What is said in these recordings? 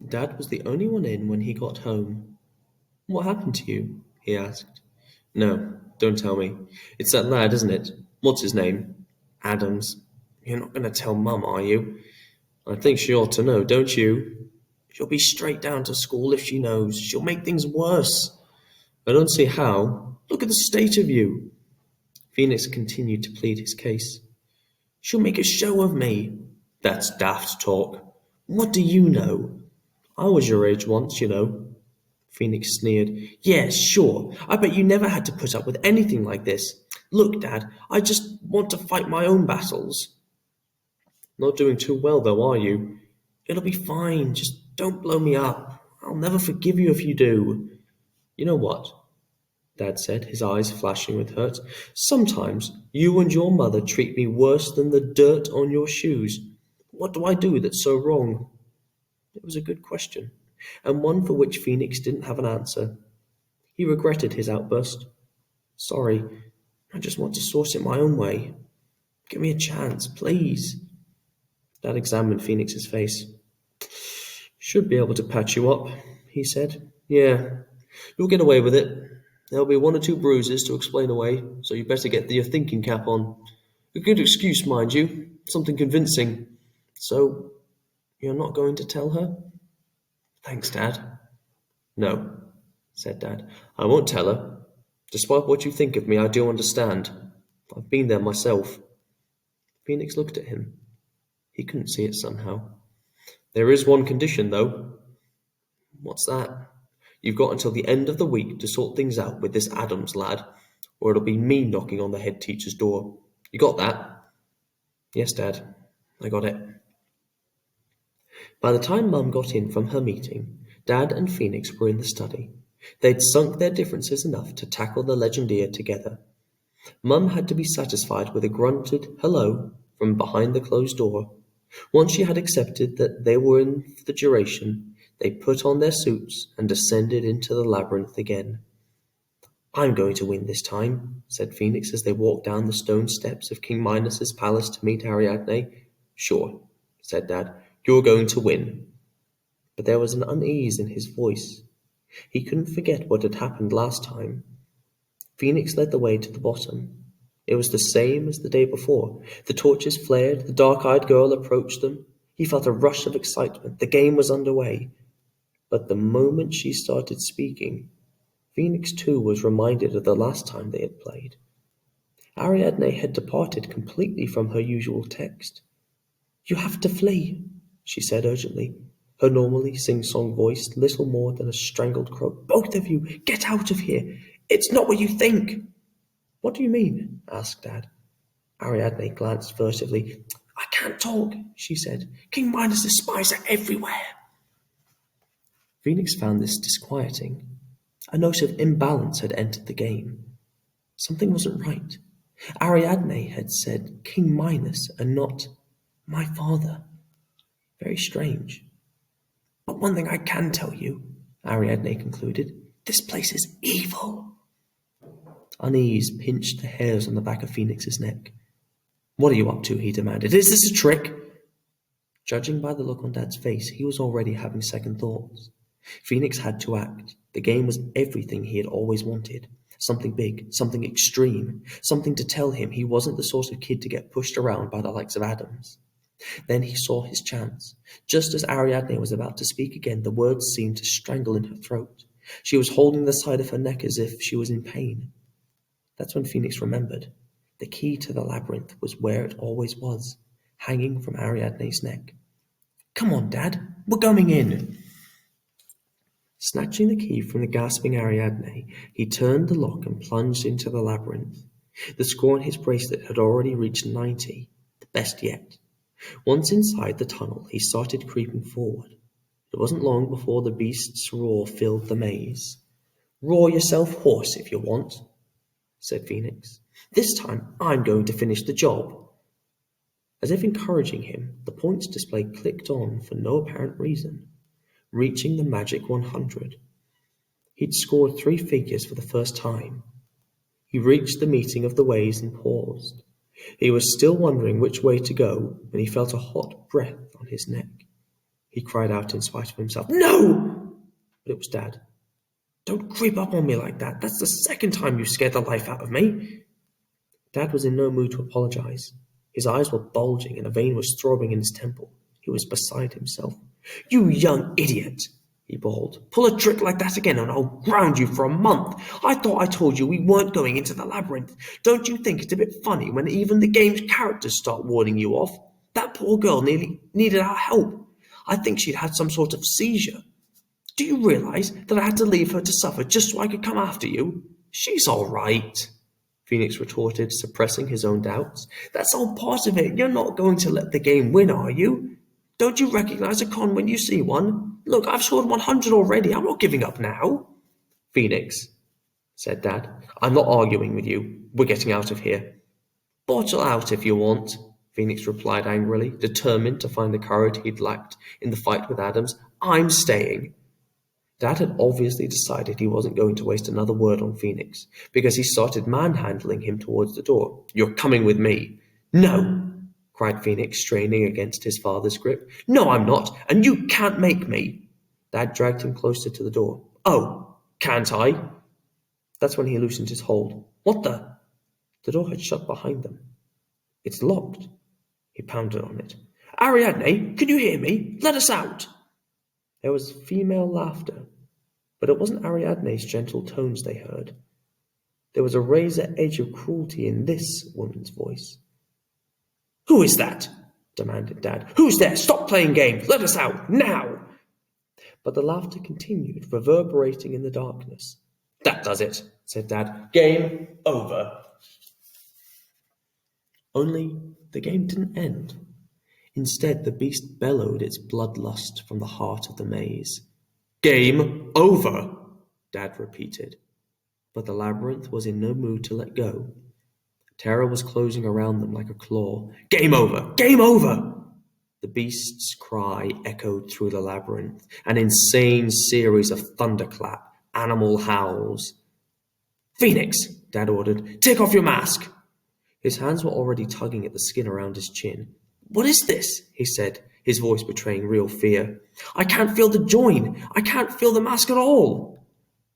Dad was the only one in when he got home. "What happened to you?" he asked. "No, don't tell me. It's that lad, isn't it? What's his name?" "Adams." "You're not going to tell Mum, are you?" "I think she ought to know, don't you?" "She'll be straight down to school if she knows. She'll make things worse." "I don't see how. Look at the state of you." Phoenix continued to plead his case. "She'll make a show of me." "That's daft talk." "What do you know?" "I was your age once, you know." Phoenix sneered. "Yes, sure. I bet you never had to put up with anything like this. Look, Dad, I just want to fight my own battles." "Not doing too well, though, are you?" "It'll be fine. Just don't blow me up. I'll never forgive you if you do." "You know what?" Dad said, his eyes flashing with hurt. "Sometimes you and your mother treat me worse than the dirt on your shoes. What do I do that's so wrong?" It was a good question, and one for which Phoenix didn't have an answer. He regretted his outburst. "Sorry, I just want to sort it my own way. Give me a chance, please." Dad examined Phoenix's face. "Should be able to patch you up," he said. "Yeah, you'll get away with it. There'll be one or two bruises to explain away, so you better get your thinking cap on. A good excuse, mind you, something convincing. So, you're not going to tell her?" "Thanks, Dad." "No," said Dad, "I won't tell her. Despite what you think of me, I do understand. I've been there myself." Phoenix looked at him. He couldn't see it somehow. "There is one condition, though." "What's that?" "You've got until the end of the week to sort things out with this Adams lad, or it'll be me knocking on the head teacher's door. You got that?" "Yes, Dad, I got it." By the time Mum got in from her meeting, Dad and Phoenix were in the study. They'd sunk their differences enough to tackle the Legendeer together. Mum had to be satisfied with a grunted hello from behind the closed door. Once she had accepted that they were in for the duration, they put on their suits and descended into the labyrinth again. "I'm going to win this time," said Phoenix as they walked down the stone steps of King Minos's palace to meet Ariadne. "Sure," said Dad, "you're going to win." But there was an unease in his voice. He couldn't forget what had happened last time. Phoenix led the way to the bottom. It was the same as the day before. The torches flared, the dark-eyed girl approached them. He felt a rush of excitement. The game was underway. But the moment she started speaking, Phoenix too was reminded of the last time they had played. Ariadne had departed completely from her usual text. "You have to flee," she said urgently, her normally sing-song voice little more than a strangled croak. "Both of you, get out of here. It's not what you think." "What do you mean?" asked Dad. Ariadne glanced furtively. "I can't talk," she said. "King Minos's spies are everywhere." Phoenix found this disquieting. A note of imbalance had entered the game. Something wasn't right. Ariadne had said King Minos and not my father. Very strange. "But one thing I can tell you," Ariadne concluded, "this place is evil." Unease pinched the hairs on the back of Phoenix's neck. "What are you up to?" he demanded. "Is this a trick?" Judging by the look on Dad's face, he was already having second thoughts. Phoenix had to act. The game was everything he had always wanted. Something big, something extreme, something to tell him he wasn't the sort of kid to get pushed around by the likes of Adams. Then he saw his chance. Just as Ariadne was about to speak again, the words seemed to strangle in her throat. She was holding the side of her neck as if she was in pain. That's when Phoenix remembered. The key to the labyrinth was where it always was, hanging from Ariadne's neck. "Come on, Dad, we're going in." Snatching the key from the gasping Ariadne, he turned the lock and plunged into the labyrinth. The score on his bracelet had already reached 90, the best yet. Once inside the tunnel, he started creeping forward. It wasn't long before the beast's roar filled the maze. "Roar yourself hoarse if you want," said Phoenix. "This time I'm going to finish the job." As if encouraging him, the points display clicked on for no apparent reason, reaching the magic 100. He'd scored 3 figures for the first time. He reached the meeting of the ways and paused. He was still wondering which way to go when he felt a hot breath on his neck. he cried out in spite of himself. No! But it was Dad. Don't creep up on me like that. That's the second time you've scared the life out of me. Dad was in no mood to apologize. His eyes were bulging and a vein was throbbing in his temple. He was beside himself. You young idiot, he bawled. Pull a trick like that again and I'll ground you for a month. I thought I told you we weren't going into the labyrinth. Don't you think it's a bit funny when even the game's characters start warding you off? That poor girl nearly needed our help. I think she'd had some sort of seizure. Do you realize that I had to leave her to suffer just so I could come after you? She's all right, Phoenix retorted, suppressing his own doubts. That's all part of it. You're not going to let the game win, are you? Don't you recognize a con when you see one? Look, I've scored 100 already. I'm not giving up now. Phoenix, said Dad, I'm not arguing with you. We're getting out of here. Bottle out if you want, Phoenix replied angrily, determined to find the courage he'd lacked in the fight with Adams. I'm staying. Dad had obviously decided he wasn't going to waste another word on Phoenix, because he started manhandling him towards the door. You're coming with me. No, cried Phoenix, straining against his father's grip. No, I'm not, and you can't make me. Dad dragged him closer to the door. Oh, can't I? That's when he loosened his hold. What the? The door had shut behind them. It's locked. He pounded on it. Ariadne, can you hear me? Let us out. There was female laughter, but it wasn't Ariadne's gentle tones they heard. There was a razor edge of cruelty in this woman's voice. Who is that? Demanded Dad. Who's there? Stop playing games. Let us out, now. But the laughter continued, reverberating in the darkness. That does it, said Dad. Game over. Only the game didn't end. Instead, the beast bellowed its bloodlust from the heart of the maze. Game over, Dad repeated. But the labyrinth was in no mood to let go. Terror was closing around them like a claw. Game over! Game over! The beast's cry echoed through the labyrinth, an insane series of thunderclap, animal howls. Phoenix, Dad ordered, take off your mask! His hands were already tugging at the skin around his chin. What is this? He said, his voice betraying real fear. I can't feel the join. I can't feel the mask at all.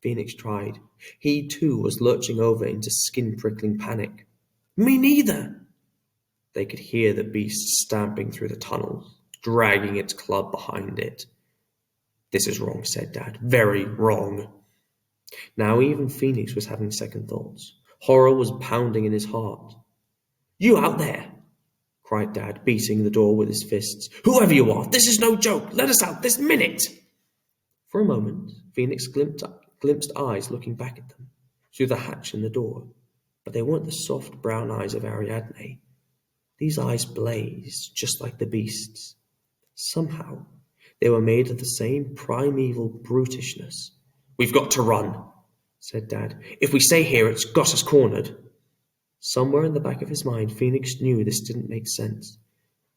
Phoenix tried. He, too, was lurching over into skin-prickling panic. Me neither. They could hear the beast stamping through the tunnels, dragging its club behind it. This is wrong, said Dad. Very wrong. Now even Phoenix was having second thoughts. Horror was pounding in his heart. You out there! Cried Dad, beating the door with his fists. Whoever you are, this is no joke. Let us out this minute. For a moment, Phoenix glimpsed eyes looking back at them through the hatch in the door, but they weren't the soft brown eyes of Ariadne. These eyes blazed just like the beast's. Somehow, they were made of the same primeval brutishness. We've got to run, said Dad. If we stay here, it's got us cornered. Somewhere in the back of his mind, Phoenix knew this didn't make sense.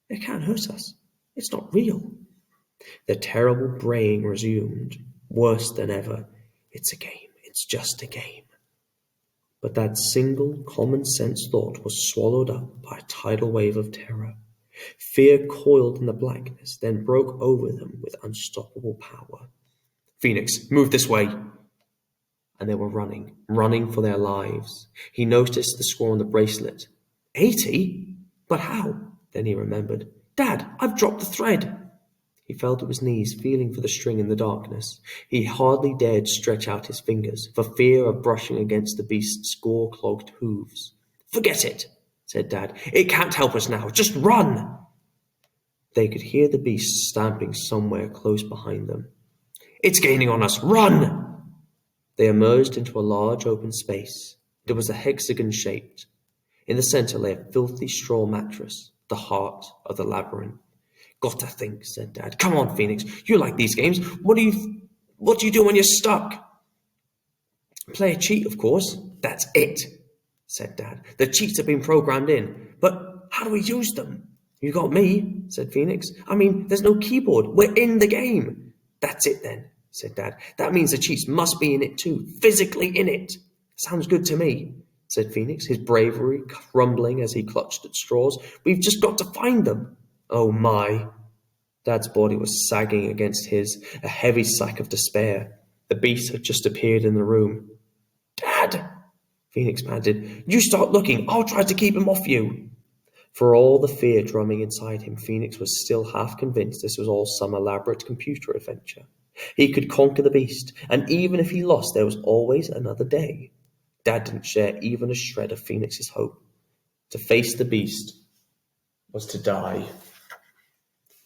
It can't hurt us. It's not real. The terrible braying resumed, worse than ever. It's a game. It's just a game. But that single common-sense thought was swallowed up by a tidal wave of terror. Fear coiled in the blackness, then broke over them with unstoppable power. Phoenix, move this way. And they were running for their lives. He noticed the score on the bracelet. 80? But how? Then he remembered. Dad, I've dropped the thread. He fell to his knees, feeling for the string in the darkness. He hardly dared stretch out his fingers, for fear of brushing against the beast's gore-clogged hooves. Forget it, said Dad. It can't help us now. Just run! They could hear the beast stamping somewhere close behind them. It's gaining on us. Run! They emerged into a large open space. It was a hexagon-shaped. In the center lay a filthy straw mattress, the heart of the labyrinth. Got to think, said Dad. Come on, Phoenix. You like these games. What do you do when you're stuck? Play a cheat, of course. That's it, said Dad. The cheats have been programmed in. But how do we use them? You got me, said Phoenix. I mean, there's no keyboard. We're in the game. That's it then, said Dad. That means the cheats must be in it too, physically in it. Sounds good to me, said Phoenix, his bravery crumbling as he clutched at straws. We've just got to find them. Oh my. Dad's body was sagging against his, a heavy sack of despair. The beast had just appeared in the room. "Dad!" Phoenix panted. "You start looking. I'll try to keep him off you." For all the fear drumming inside him, Phoenix was still half convinced this was all some elaborate computer adventure. He could conquer the beast, and even if he lost, there was always another day. Dad didn't share even a shred of Phoenix's hope. To face the beast was to die.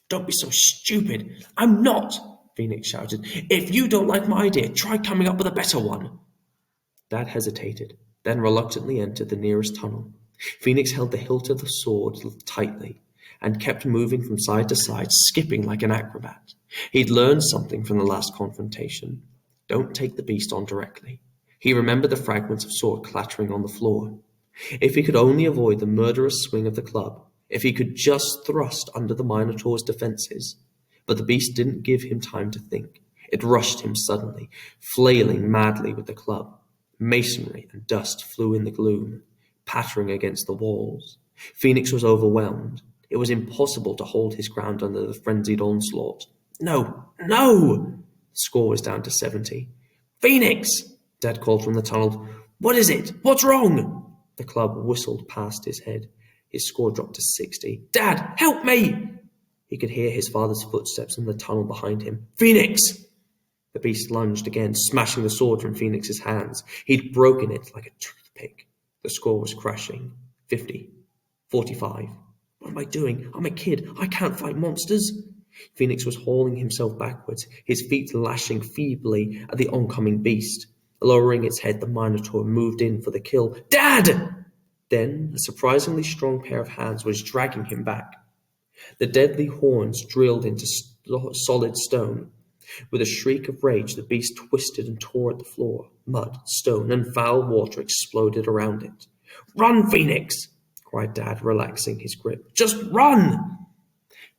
"Don't be so stupid." "I'm not," Phoenix shouted. "If you don't like my idea, try coming up with a better one." Dad hesitated, then reluctantly entered the nearest tunnel. Phoenix held the hilt of the sword tightly and kept moving from side to side, skipping like an acrobat. He'd learned something from the last confrontation. Don't take the beast on directly. He remembered the fragments of sword clattering on the floor. If he could only avoid the murderous swing of the club, if he could just thrust under the Minotaur's defenses. But the beast didn't give him time to think. It rushed him suddenly, flailing madly with the club. Masonry and dust flew in the gloom, pattering against the walls. Phoenix was overwhelmed. It was impossible to hold his ground under the frenzied onslaught. "No, no!" The score was down to 70. "Phoenix!" Dad called from the tunnel. "What is it? What's wrong?" The club whistled past his head. His score dropped to 60. "Dad, help me!" He could hear his father's footsteps in the tunnel behind him. "Phoenix!" The beast lunged again, smashing the sword from Phoenix's hands. He'd broken it like a toothpick. The score was crashing. 50. 45. What am I doing? I'm a kid. I can't fight monsters. Phoenix was hauling himself backwards, his feet lashing feebly at the oncoming beast. Lowering its head, the Minotaur moved in for the kill. "Dad!" Then a surprisingly strong pair of hands was dragging him back. The deadly horns drilled into solid stone. With a shriek of rage, the beast twisted and tore at the floor. Mud, stone, and foul water exploded around it. "Run, Phoenix!" cried Dad, relaxing his grip. "Just run!"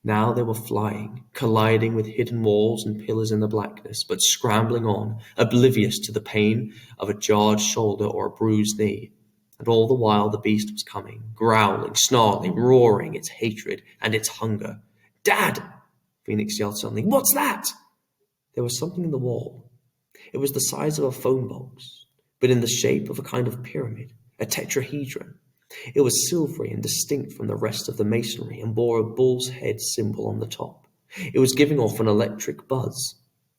Now they were flying, colliding with hidden walls and pillars in the blackness, but scrambling on, oblivious to the pain of a jarred shoulder or a bruised knee. And all the while the beast was coming, growling, snarling, roaring its hatred and its hunger. "Dad!" Phoenix yelled suddenly. "What's that?" There was something in the wall. It was the size of a phone box, but in the shape of a kind of pyramid, a tetrahedron. It was silvery and distinct from the rest of the masonry and bore a bull's head symbol on the top. It was giving off an electric buzz,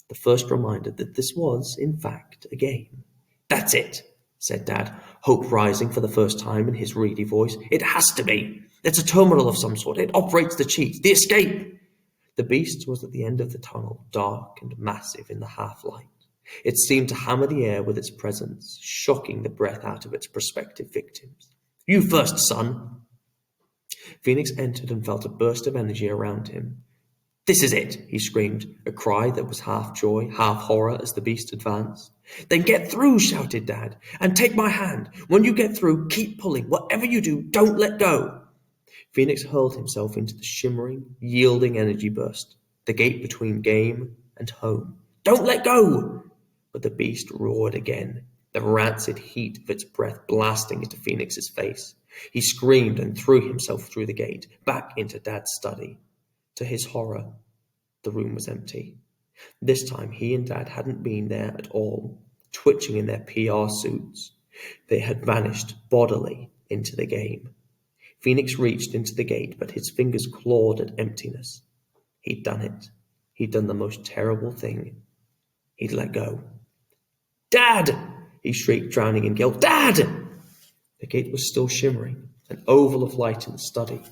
the first reminder that this was, in fact, a game. "That's it," said Dad, hope rising for the first time in his reedy voice. "It has to be. It's a terminal of some sort. It operates the cheat, the escape." The beast was at the end of the tunnel, dark and massive in the half-light. It seemed to hammer the air with its presence, shocking the breath out of its prospective victims. "You first, son." Phoenix entered and felt a burst of energy around him. "This is it," he screamed, a cry that was half joy, half horror as the beast advanced. "Then get through," shouted Dad, "and take my hand. When you get through, keep pulling. Whatever you do, don't let go." Phoenix hurled himself into the shimmering, yielding energy burst, the gate between game and home. "Don't let go!" But the beast roared again, the rancid heat of its breath blasting into Phoenix's face. He screamed and threw himself through the gate, back into Dad's study. To his horror, the room was empty. This time he and Dad hadn't been there at all, twitching in their PR suits. They had vanished bodily into the game. Phoenix reached into the gate, but his fingers clawed at emptiness. He'd done it. He'd done the most terrible thing. He'd let go. "Dad!" he shrieked, drowning in guilt. "Dad!" The gate was still shimmering, an oval of light in the study.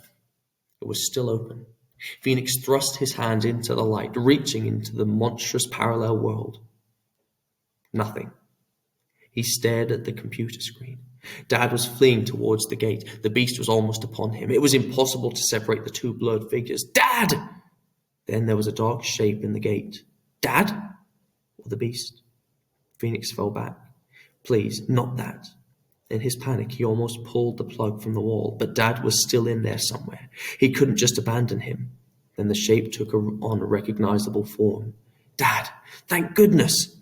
It was still open. Phoenix thrust his hand into the light, reaching into the monstrous parallel world. Nothing. He stared at the computer screen. Dad was fleeing towards the gate. The beast was almost upon him. It was impossible to separate the two blurred figures. "Dad!" Then there was a dark shape in the gate. Dad? Or the beast? Phoenix fell back. "Please, not that." In his panic, he almost pulled the plug from the wall, but Dad was still in there somewhere. He couldn't just abandon him. Then the shape took on a recognizable form. "Dad, thank goodness!"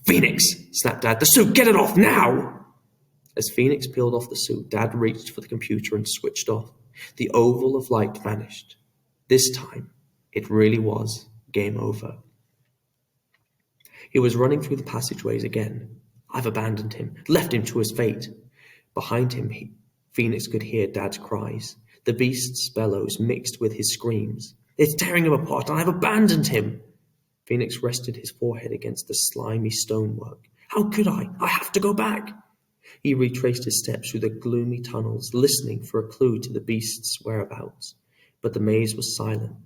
"Phoenix!" snapped Dad. "The suit, get it off now!" As Phoenix peeled off the suit, Dad reached for the computer and switched off. The oval of light vanished. This time, It really was game over. He was running through the passageways again. I've abandoned him, left him to his fate. Behind him, Phoenix could hear Dad's cries. The beast's bellows mixed with his screams. It's tearing him apart, and I've abandoned him. Phoenix rested his forehead against the slimy stonework. How could I? I have to go back. He retraced his steps through the gloomy tunnels, listening for a clue to the beast's whereabouts. But the maze was silent.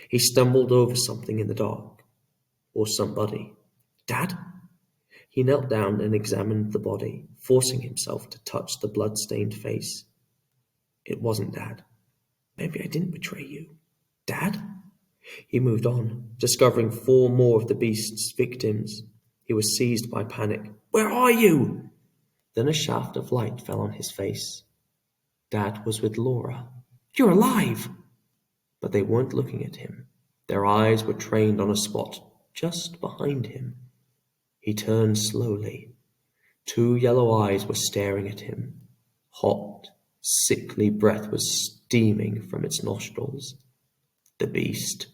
He stumbled over something in the dark. Or somebody. Dad? He knelt down and examined the body, forcing himself to touch the blood-stained face. It wasn't Dad. Maybe I didn't betray you. Dad? He moved on, discovering 4 more of the beast's victims. He was seized by panic. Where are you? Then a shaft of light fell on his face. Dad was with Laura. You're alive! But they weren't looking at him. Their eyes were trained on a spot just behind him. He turned slowly. 2 yellow eyes were staring at him. Hot, sickly breath was steaming from its nostrils. The beast.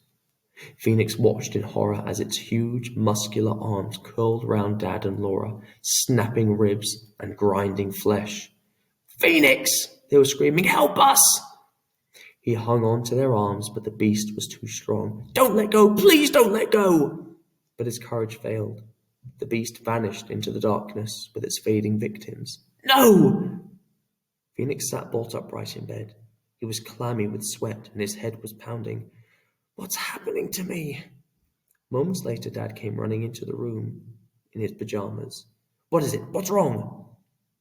Phoenix watched in horror as its huge, muscular arms curled round Dad and Laura, snapping ribs and grinding flesh. Phoenix! They were screaming, help us! He hung on to their arms, but the beast was too strong. Don't let go! Please don't let go! But his courage failed. The beast vanished into the darkness with its fading victims. No! Phoenix sat bolt upright in bed. He was clammy with sweat and his head was pounding. What's happening to me? Moments later, Dad came running into the room in his pajamas. What is it? What's wrong?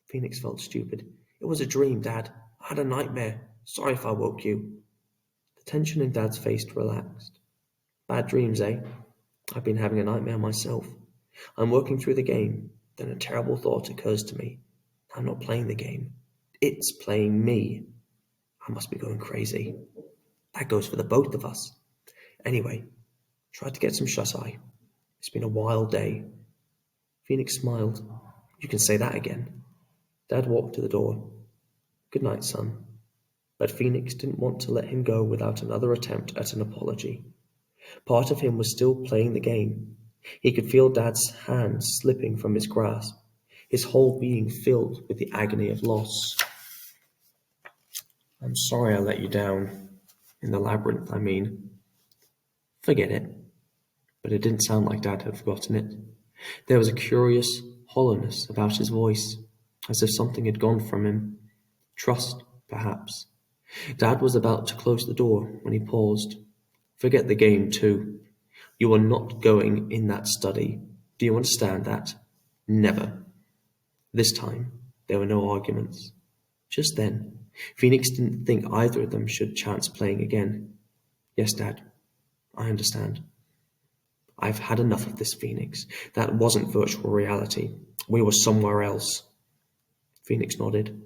Phoenix felt stupid. It was a dream, Dad. I had a nightmare. Sorry if I woke you. The tension in Dad's face relaxed. Bad dreams, eh? I've been having a nightmare myself. I'm working through the game. Then a terrible thought occurs to me. I'm not playing the game. It's playing me. I must be going crazy. That goes for the both of us. Anyway, tried to get some shut-eye. It's been a wild day. Phoenix smiled. You can say that again. Dad walked to the door. Good night, son. But Phoenix didn't want to let him go without another attempt at an apology. Part of him was still playing the game. He could feel Dad's hand slipping from his grasp, his whole being filled with the agony of loss. I'm sorry I let you down. In the labyrinth, I mean. Forget it. But it didn't sound like Dad had forgotten it. There was a curious hollowness about his voice, as if something had gone from him. Trust, perhaps. Dad was about to close the door when he paused. Forget the game, too. You are not going in that study. Do you understand that? Never. This time, there were no arguments. Just then, Phoenix didn't think either of them should chance playing again. Yes, Dad, I understand. I've had enough of this, Phoenix. That wasn't virtual reality. We were somewhere else. Phoenix nodded.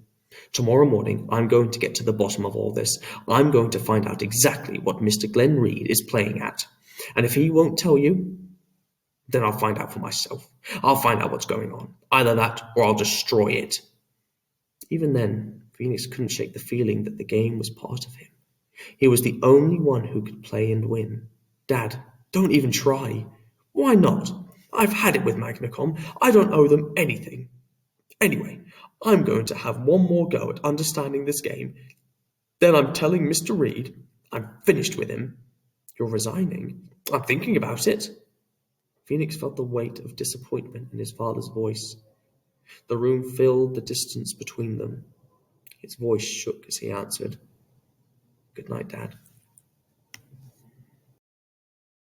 Tomorrow morning, I'm going to get to the bottom of all this. I'm going to find out exactly what Mr. Glenn Reed is playing at. And if he won't tell you, then I'll find out for myself. I'll find out what's going on. Either that, or I'll destroy it. Even then, Phoenix couldn't shake the feeling that the game was part of him. He was the only one who could play and win. Dad, don't even try. Why not? I've had it with Magnacom. I don't owe them anything. Anyway, I'm going to have one more go at understanding this game. Then I'm telling Mr. Reed I'm finished with him. You're resigning. I'm thinking about it. Phoenix felt the weight of disappointment in his father's voice. The room filled the distance between them. His voice shook as he answered, Good night, Dad.